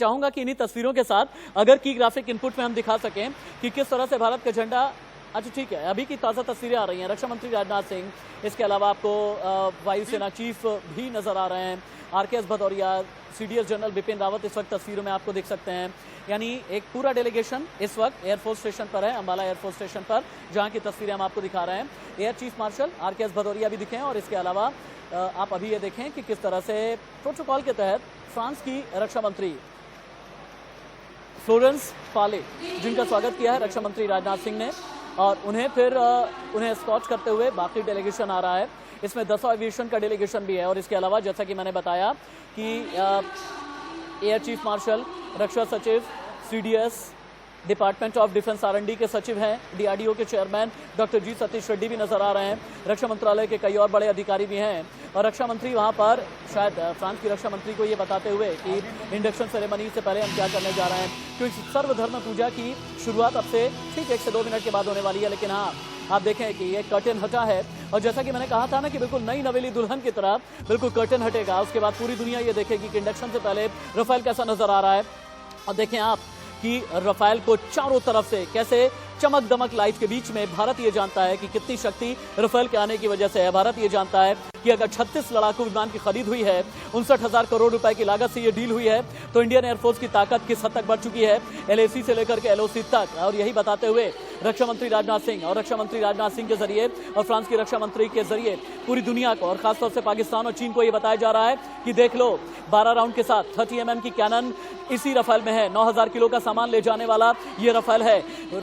चाहूंगा कि इन्हीं तस्वीरों के साथ अगर की ग्राफिक इनपुट में हम दिखा सकें कि किस तरह से भारत का झंडा, अच्छा ठीक है, अभी की ताज़ा तस्वीरें आ रही हैं। रक्षा मंत्री राजनाथ सिंह, इसके अलावा आपको वायुसेना चीफ भी नजर आ रहे हैं, RKS Bhadauria, CDS general Bipin Rawat इस वक्त तस्वीरों में आपको दिख सकते हैं। यानी एक पूरा डेलीगेशन इस वक्त एयरफोर्स स्टेशन पर है, अंबाला एयरफोर्स स्टेशन पर, जहां की तस्वीरें हम आपको दिखा रहे हैं। Air chief marshal RKS Bhadauria भी दिखे हैं और इसके अलावा आप अभी ये देखें कि किस तरह से प्रोटोकॉल के तहत फ्रांस की रक्षा मंत्री फ्लोरेंस पाले, जिनका स्वागत किया है रक्षा मंत्री राजनाथ सिंह ने, और उन्हें एस्कॉर्ट करते हुए बाकी डेलीगेशन आ रहा है। इसमें 10 एविएशन का डेलीगेशन भी है और इसके अलावा जैसा कि मैंने बताया कि एयर चीफ मार्शल, रक्षा सचिव, CDS, department of defence R&D के सचिव हैं, DRDO के चेयरमैन डॉक्टर जी सतीश रेड्डी भी नजर आ रहे हैं, रक्षा मंत्रालय के कई और बड़े अधिकारी भी हैं। और रक्षा मंत्री वहां पर शायद फ्रांस की रक्षा मंत्री को ये बताते हुए कि इंडक्शन सेरेमनी से पहले हम क्या करने जा रहे हैं, क्योंकि सर्वधर्म पूजा की शुरुआत अब से ठीक 1 से 2 मिनट के बाद होने वाली है। लेकिन हाँ, आप देखें कि ये कर्टेन हटा है और जैसा कि मैंने कहा था ना कि बिल्कुल नई नवेली दुल्हन की तरह बिल्कुल कर्टेन हटेगा, उसके बाद पूरी दुनिया ये देखेगी कि इंडक्शन से पहले रफेल कैसा नजर आ रहा है। और देखें आप कि रफेल को चारों तरफ से कैसे चमक दमक लाइट के बीच में भारत ये जानता है कि कितनी शक्ति रफेल के आने की वजह से है। भारत ये जानता है कि अगर 36 लड़ाकू विमान की खरीद हुई है, 59,000 करोड़ रुपए की लागत से ये डील हुई है, तो इंडियन एयरफोर्स की ताकत किस हद तक बढ़ चुकी है, LAC से लेकर के LOC तक। और यही बताते हुए रक्षा मंत्री राजनाथ सिंह के जरिए और फ्रांस की रक्षा मंत्री के जरिए पूरी दुनिया को और खासतौर से पाकिस्तान और चीन को यह बताया जा रहा है कि देख लो, 12 राउंड के साथ 30 mm की कैनन इसी रफेल में है। 9,000 किलो का सामान ले जाने वाला ये रफेल है।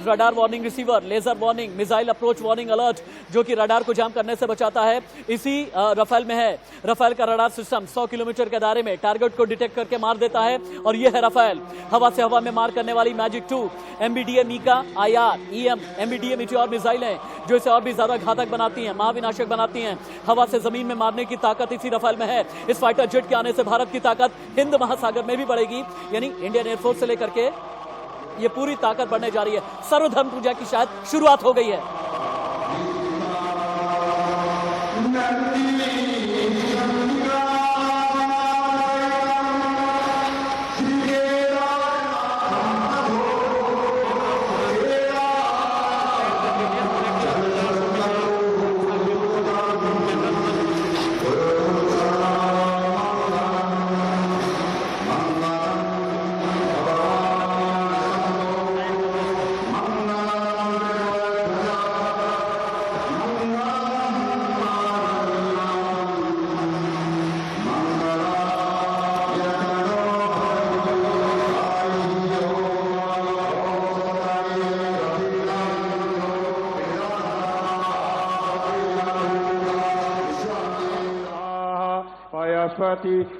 Radar warning receiver, laser warning, missile approach warning alert, जो कि रडार को जाम करने से बचाता है, इसी रफेल में है। रफेल का रडार सिस्टम 100 किलोमीटर के दायरे में टारगेट को डिटेक्ट करके मार देता है। और यह है रफेल, हवा से हवा में मार करने वाली magic 2 MBDA MICA IR EM MBDA Meteor मिसाइलें, जो इसे और भी ज्यादा घातक बनाती हैं, महाविनाशक बनाती हैं। हवा से जमीन में मारने की ताकत इसी रफेल में है। इस फाइटर जेट के आने से भारत की ताकत हिंद महासागर में भी बढ़ेगी, यानी इंडियन एयरफोर्स से लेकर के ये पूरी ताकत बढ़ने जा रही है। सर्वधर्म पूजा की शायद शुरुआत हो गई है।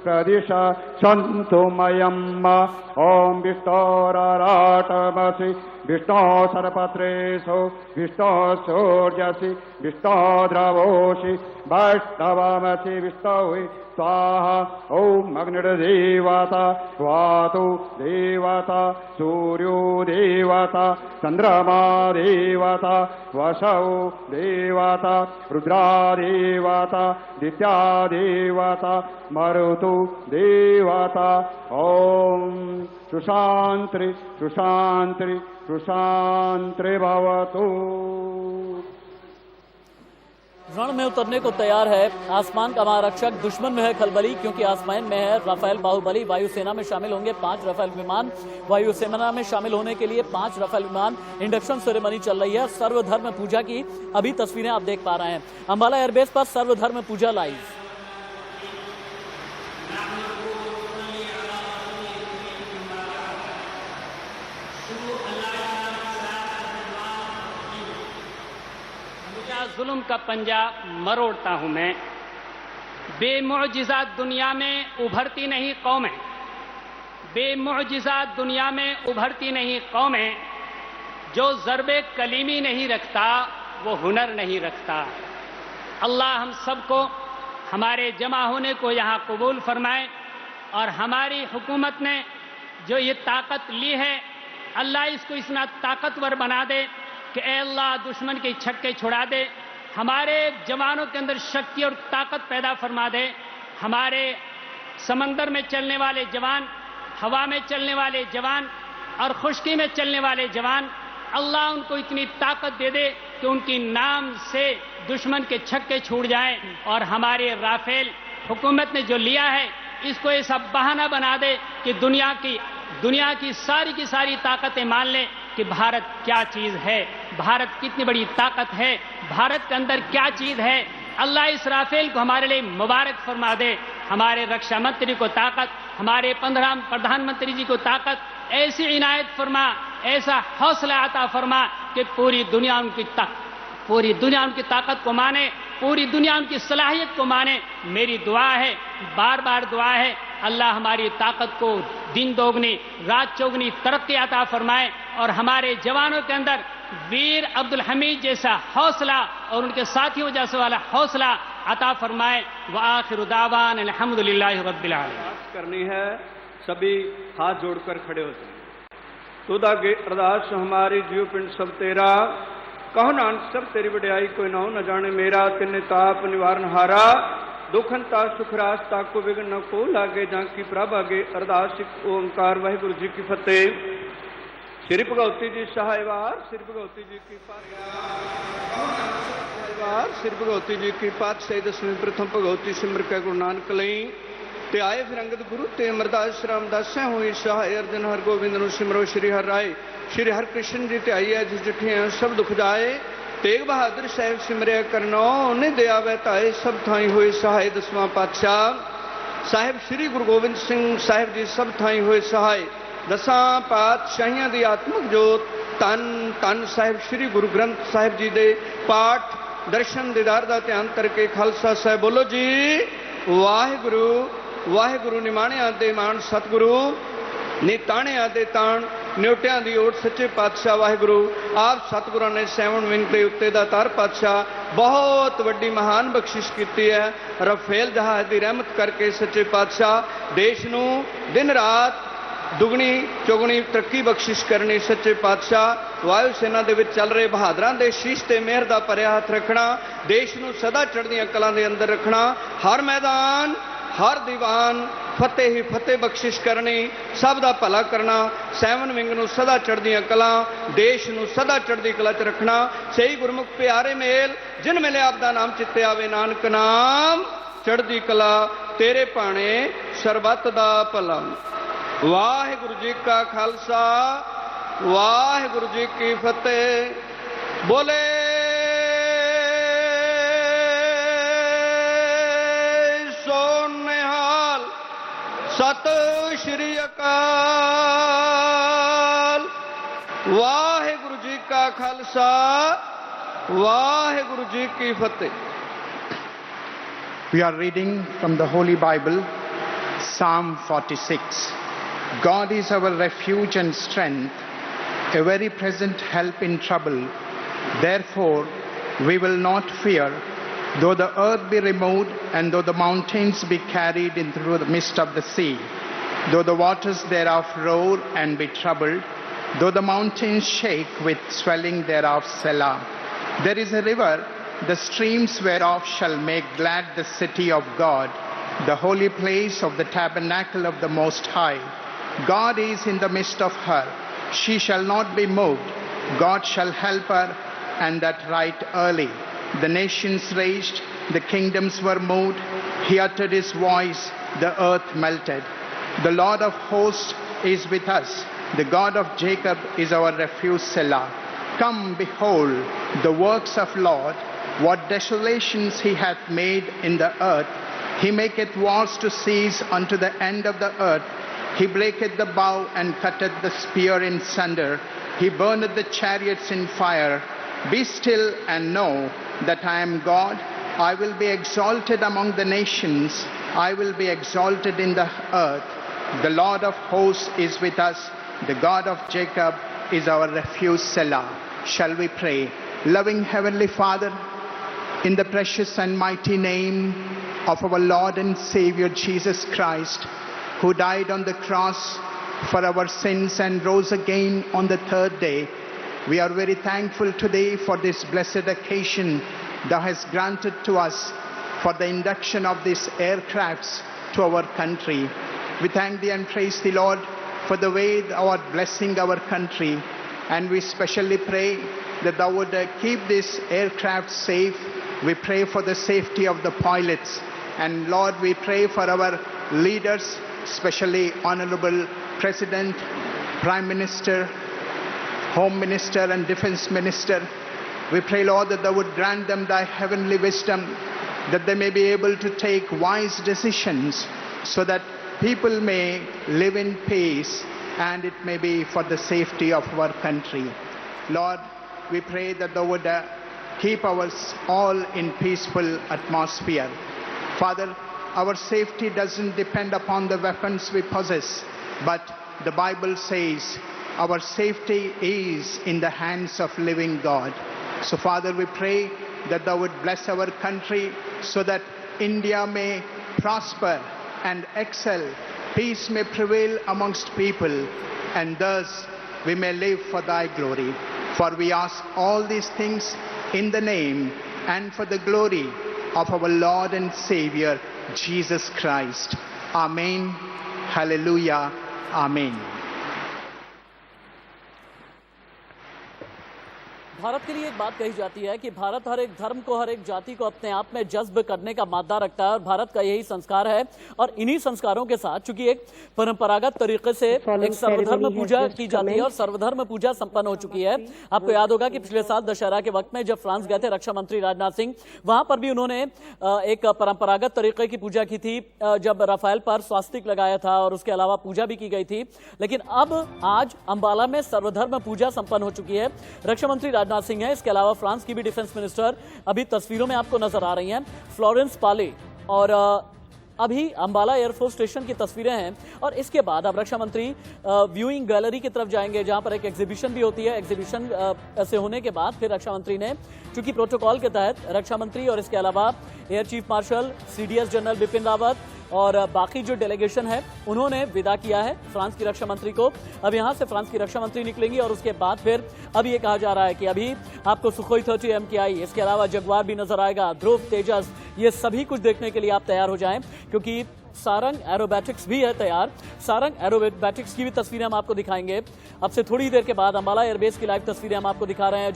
प्रदिशा सन्तु मयम् ॐ विष्णोराराटमसि विष्णो सरपत्रेषु विष्णो सूर्यसि विष्णो द्रवोषि वैष्णवमसि विष्णुहि स्वाहा। ॐ अग्निर्देवता वातु देवता सूर्यो देवता चन्द्रमा देवता वसौ देवता रुद्रा देवता दित्या देवता मरुतु देवता। ॐ सुशान्ति सुशान्ति सुशान्ति भवतु। रण में उतरने को तैयार है आसमान का महारक्षक, दुश्मन में है खलबली, क्योंकि आसमान में है राफेल बाहुबली। वायुसेना में शामिल होंगे 5 राफेल विमान। वायुसेना में शामिल होने के लिए 5 राफेल विमान। इंडक्शन सेरेमनी चल रही है। सर्वधर्म पूजा की अभी तस्वीरें आप देख पा रहे हैं। अंबाला एयरबेस पर सर्वधर्म पूजा लाइव। जुल्म का पंजा मरोड़ता हूं मैं। बेमुअजिज़ात दुनिया में उभरती नहीं कौमें, बेमुअजिज़ात दुनिया में उभरती नहीं कौमें। जो ज़रबे कलीमी नहीं रखता वो हुनर नहीं रखता। अल्लाह हम सबको हमारे जमा होने को यहाँ कबूल फरमाए और हमारी हुकूमत ने जो ये ताकत ली है, अल्लाह इसको इतना ताकतवर बना दे कि ए अल्लाह दुश्मन के छक्के छुड़ा दे, हमारे जवानों के अंदर शक्ति और ताकत पैदा फरमा दे। हमारे समंदर में चलने वाले जवान हवा में चलने वाले जवान और खुश्की में चलने वाले जवान, अल्लाह उनको इतनी ताकत दे दे कि उनकी नाम से दुश्मन के छक्के छूट जाएं और हमारे राफेल हुकूमत ने जो लिया है इसको ऐसा बहाना बना दे कि दुनिया की सारी ताकतें मान ले कि भारत क्या चीज है, भारत कितनी बड़ी ताकत है, भारत के अंदर क्या चीज है। अल्लाह इस राफेल को हमारे लिए मुबारक फरमा दे। हमारे रक्षा मंत्री को ताकत, हमारे 15 प्रधानमंत्री जी को ताकत, ऐसी इनायत फरमा, ऐसा हौसला अता फरमा कि पूरी दुनिया उनकी ताकत को माने, पूरी दुनिया उनकी सलाहियत को माने। मेरी दुआ है, बार बार दुआ है, अल्लाह हमारी ताकत को दिन दोगुनी रात चौगुनी तरक्की अता फरमाए और हमारे जवानों के अंदर वीर अब्दुल हमीद जैसा हौसला और उनके साथियों जैसे वाला हौसला अता फरमाए। व आखिर दावान अल्हम्दुलिल्लाहि रब्बिल आलमीन। करनी है, सभी हाथ जोड़कर खड़े हो जाएं। तुद अगे अरदास हमारी जीव पिंड सब तेरा, कहो नानक सब तेरी वड्याई कोई ना हो न जाने मेरा। तिन्ने ताप निवारण हारा, दुखंता सुखरास ताको विघ्न न को लागे जाकी प्रभ आगे। अरदास ओंकार वाहिगुरु जी की फतेह। श्री भगवती जी सहायवार, श्री भगवती जी की सहायवार, श्री भगवती जी की पातशाही दसवीं प्रथम भगवती सिमर के गुरु नानक लई ते आए फिर अंगद गुरु ते अमरदास रामदास हुई सहाय। अर्जन हर गोविंद नु सिमरो श्री हर राय। श्री हर कृष्ण जी ते आई है जिस जिठे सब दुख जाए। तेग बहादुर साहेब सिमरिया करनो उन्हें दया वहताए। सब थाई हुए सहाय। दसवां पातशाह साहेब श्री गुरु गोविंद सिंह साहेब जी सब थाई हुए सहाय। दसां पातशाहियां दी आत्मक जोत तन तन साहेब श्री गुरु ग्रंथ साहिब जी दे पाठ दर्शन दीदार दा ध्यान करके खालसा साहब बोलो जी वाहिगुरु वाहिगुरु। निमाणियां दे मान सतगुरु, निताणियां दे ताण न्योटियां दी ओट सच्चे पातशाह वाहिगुरु। आप सतगुरां ने 7 विंग के उत्ते दा तार पातशाह बहुत वड्डी महान बख्शिश की है। रफेल जहाज की रहमत करके सच्चे पातशाह देश नूं दिन रात दुगनी चौगुनी तरक्की बख्शिश करनी। सच्चे पातशाह वायु सेना दे विच चल रहे बहादरां दे शीश ते मेहर दा भरिया हथ रखना, देश नूं सदा चढ़दियां कलां दे अंदर रखना। हर मैदान हर दीवान फतेह ही फतेह बख्शिश करनी, सब दा भला करना। 7 विंग नूं सदा चढ़दियां कलां, देश नूं सदा चढ़दी कला च रखना। सही गुरमुख प्यारे मेल जिन मिले आप दा नाम चित्ते आवे। नानक नाम चढ़दी कला तेरे भाणे सरबत दा भला। वाहिगुरु जी का खालसा वाहिगुरु जी की फतेह। बोले सो निहाल सत श्री अकाल। वाहिगुरु जी का खालसा वाहिगुरु जी की फतेह। We are reading from the Holy Bible, Psalm 46. God is our refuge and strength, a very present help in trouble. Therefore, we will not fear, though the earth be removed, and though the mountains be carried in through the midst of the sea, though the waters thereof roar and be troubled, though the mountains shake with swelling thereof. Selah. There is a river, the streams whereof shall make glad the city of God, the holy place of the tabernacle of the Most High. God is in the midst of her. She shall not be moved. God shall help her, and that right early. The nations raged, the kingdoms were moved. He uttered his voice, the earth melted. The Lord of hosts is with us. The God of Jacob is our refuge. Selah. Come, behold the works of Lord, what desolations he hath made in the earth. He maketh wars to cease unto the end of the earth. He breaketh the bow and cutteth the spear in sunder. He burneth the chariots in fire. Be still and know that I am God. I will be exalted among the nations. I will be exalted in the earth. The Lord of hosts is with us. The God of Jacob is our refuge. Selah. Shall we pray? Loving Heavenly Father, in the precious and mighty name of our Lord and Savior Jesus Christ, who died on the cross for our sins and rose again on the third day, we are very thankful today for this blessed occasion thou hast granted to us for the induction of these aircrafts to our country. We thank thee and praise thee, Lord, for the way thou art blessing our country. And we specially pray that thou would keep this aircraft safe. We pray for the safety of the pilots. And Lord, we pray for our leaders, especially Honorable President, Prime Minister, Home Minister and Defense Minister. We pray, Lord, that thou would grant them thy heavenly wisdom, that they may be able to take wise decisions so that people may live in peace and it may be for the safety of our country. Lord, we pray that thou would keep us all in peaceful atmosphere. Father, our safety doesn't depend upon the weapons we possess, but the Bible says our safety is in the hands of living God. So Father, we pray that thou would bless our country so that India may prosper and excel, peace may prevail amongst people, and thus we may live for thy glory. For we ask all these things in the name and for the glory of our Lord and Savior, Jesus Christ. Amen. Hallelujah. Amen. Bharat के लिए एक बात कही जाती है कि भारत हर एक धर्म को, हर एक जाति को अपने आप में जज्ब करने का मादा रखता है और भारत का यही संस्कार है। और इन्हीं संस्कारों के साथ चूंकि एक परंपरागत तरीके से एक सर्वधर्म पूजा की जाती है और सर्वधर्म पूजा संपन्न हो चुकी है। आपको याद होगा कि पिछले साल दशहरा के वक्त में जब फ्रांस गए थे रक्षा मंत्री राजनाथ सिंह, वहां पर भी उन्होंने एक परंपरागत तरीके की पूजा की थी, जब राफेल पर स्वास्तिक लगाया था और उसके अलावा पूजा भी की गई थी। लेकिन अब आज अंबाला में सर्वधर्म पूजा संपन्न हो चुकी है। रक्षा मंत्री राजनाथ सिंह है, इसके अलावा फ्रांस की भी डिफेंस मिनिस्टर अभी तस्वीरों में आपको नजर आ रही हैं, फ्लोरेंस पाले। और अभी अंबाला एयरफोर्स स्टेशन की तस्वीरें हैं और इसके बाद अब रक्षा मंत्री व्यूइंग गैलरी की तरफ जाएंगे जहां पर एक एग्जीबिशन भी होती है। एग्जीबिशन से होने के बाद फिर रक्षा मंत्री ने, चूंकि प्रोटोकॉल के तहत रक्षा मंत्री और इसके अलावा air chief marshal, CDS general Bipin Rawat और बाकी जो डेलीगेशन है उन्होंने विदा किया है फ्रांस की रक्षा मंत्री को। अब यहां से फ्रांस की रक्षा मंत्री निकलेंगी और उसके बाद फिर अब ये कहा जा रहा है कि अभी आपको सुखोई 30 MKI, इसके अलावा जगुआर भी नजर आएगा, ध्रुव, तेजस, ये सभी कुछ देखने के लिए आप तैयार हो जाएं क्योंकि सारंग एरोबैटिक्स भी है तैयार। सारंग एरोबैटिक्स की भी तस्वीरें हम आपको दिखाएंगे। अब से थोड़ी देर के बाद अंबाला एयरबेस की लाइव तस्वीरें हम आपको दिखा रहे हैं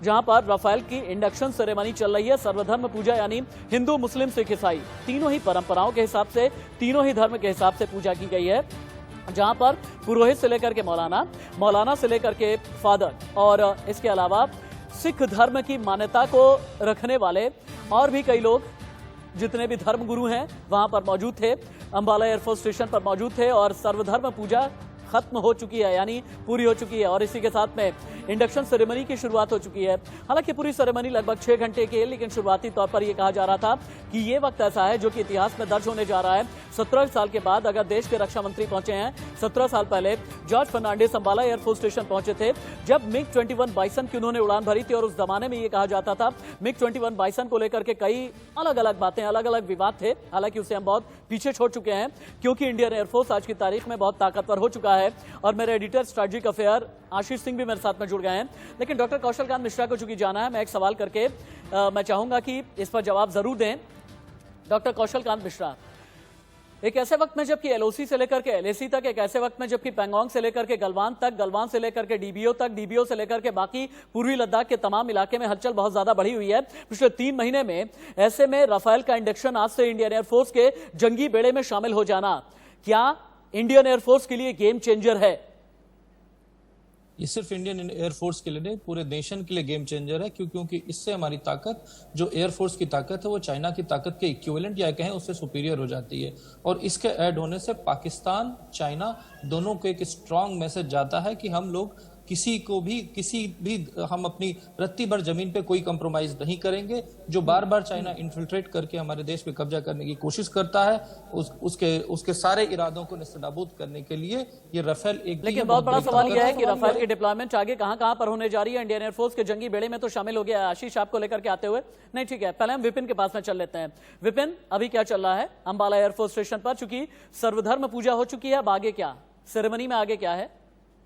जहां पर राफेल की इंडक्शन सेरेमनी चल रही है। सर्वधर्म पूजा यानी हिंदू, मुस्लिम, सिख, ईसाई तीनों ही परंपराओं के हिसाब से, तीनों ही धर्म के हिसाब से पूजा की गई है, जहां पर पुरोहित से लेकर के मौलाना से लेकर के फादर और इसके अलावा सिख धर्म की मान्यता को रखने वाले और भी कई लोग, जितने भी धर्म गुरु हैं वहां पर मौजूद थे, अंबाला एयरफोर्स स्टेशन पर मौजूद थे और सर्वधर्म पूजा खत्म हो चुकी है यानी पूरी हो चुकी है। और इसी के साथ में इंडक्शन सेरेमनी की शुरुआत हो चुकी है। हालांकि पूरी सेरेमनी लगभग 6 घंटे की है, लेकिन शुरुआती तौर पर यह कहा जा रहा था कि ये वक्त ऐसा है जो कि इतिहास में दर्ज होने जा रहा है। 17 साल के बाद अगर देश के रक्षा मंत्री पहुंचे हैं, 17 साल पहले जॉर्ज फर्नांडिस अंबाला एयरफोर्स स्टेशन पहुंचे थे जब मिग 21 बाइसन की उन्होंने उड़ान भरी थी। और उस जमाने में यह कहा जाता था मिग 21 बाइसन को लेकर के कई अलग अलग बातें, अलग अलग विवाद थे। हालांकि उसे हम बहुत पीछे छोड़ चुके हैं क्योंकि इंडियन एयरफोर्स आज की तारीख में बहुत ताकतवर हो चुका है। और मेरे editor strategic affair Ashish Singh भी मेरे साथ में जुड़ गए हैं। लेकिन डॉक्टर कौशल कांत मिश्रा को चूंकि जाना है, मैं एक सवाल करके मैं चाहूंगा कि इस पर जवाब जरूर दें। डॉक्टर कौशल कांत मिश्रा, एक ऐसे वक्त में जबकि एलओसी से लेकर के एलएसी तक, एक ऐसे वक्त में जबकि पैंगोंग से लेकर के गलवान तक, गलवान से लेकर के डीबीओ तक, डीबीओ से लेकर के बाकी पूर्वी लद्दाख के तमाम इलाके में हलचल बहुत ज्यादा बढ़ी हुई है पिछले 3 महीने में। ऐसे में राफेल का इंडक्शन आज से इंडियन एयरफोर्स के जंगी बेड़े में शामिल हो जाना क्या इंडियन एयरफोर्स के लिए गेम चेंजर है? ये सिर्फ इंडियन एयरफोर्स के लिए नहीं, पूरे नेशन के लिए गेम चेंजर है क्योंकि इससे हमारी ताकत, जो एयरफोर्स की ताकत है, वो चाइना की ताकत के इक्विवेलेंट या कहें उससे सुपीरियर हो जाती है। और इसके ऐड होने से पाकिस्तान, चाइना दोनों को एक स्ट्रांग मैसेज जाता है कि हम लोग किसी भी हम अपनी रत्ती भर जमीन पे कोई कंप्रोमाइज नहीं करेंगे। जो बार बार चाइना इन्फिल्ट्रेट करके हमारे देश पे कब्जा करने की कोशिश करता है, उसके सारे इरादों को नेस्तनाबूद करने के लिए ये राफेल एक। लेकिन बहुत बड़ा सवाल यह है कि राफेल की डिप्लॉयमेंट आगे कहां पर होने जा रही है? इंडियन एयरफोर्स के जंगी बेड़े में तो शामिल हो गया। आशीष आपको लेकर के आते हुए नहीं, ठीक है, पहले हम विपिन के पास में चल लेते हैं। विपिन, अभी क्या चल रहा है अंबाला एयरफोर्स स्टेशन पर? चूंकि सर्वधर्म पूजा हो चुकी है, अब आगे क्या, सेरेमनी में आगे क्या है?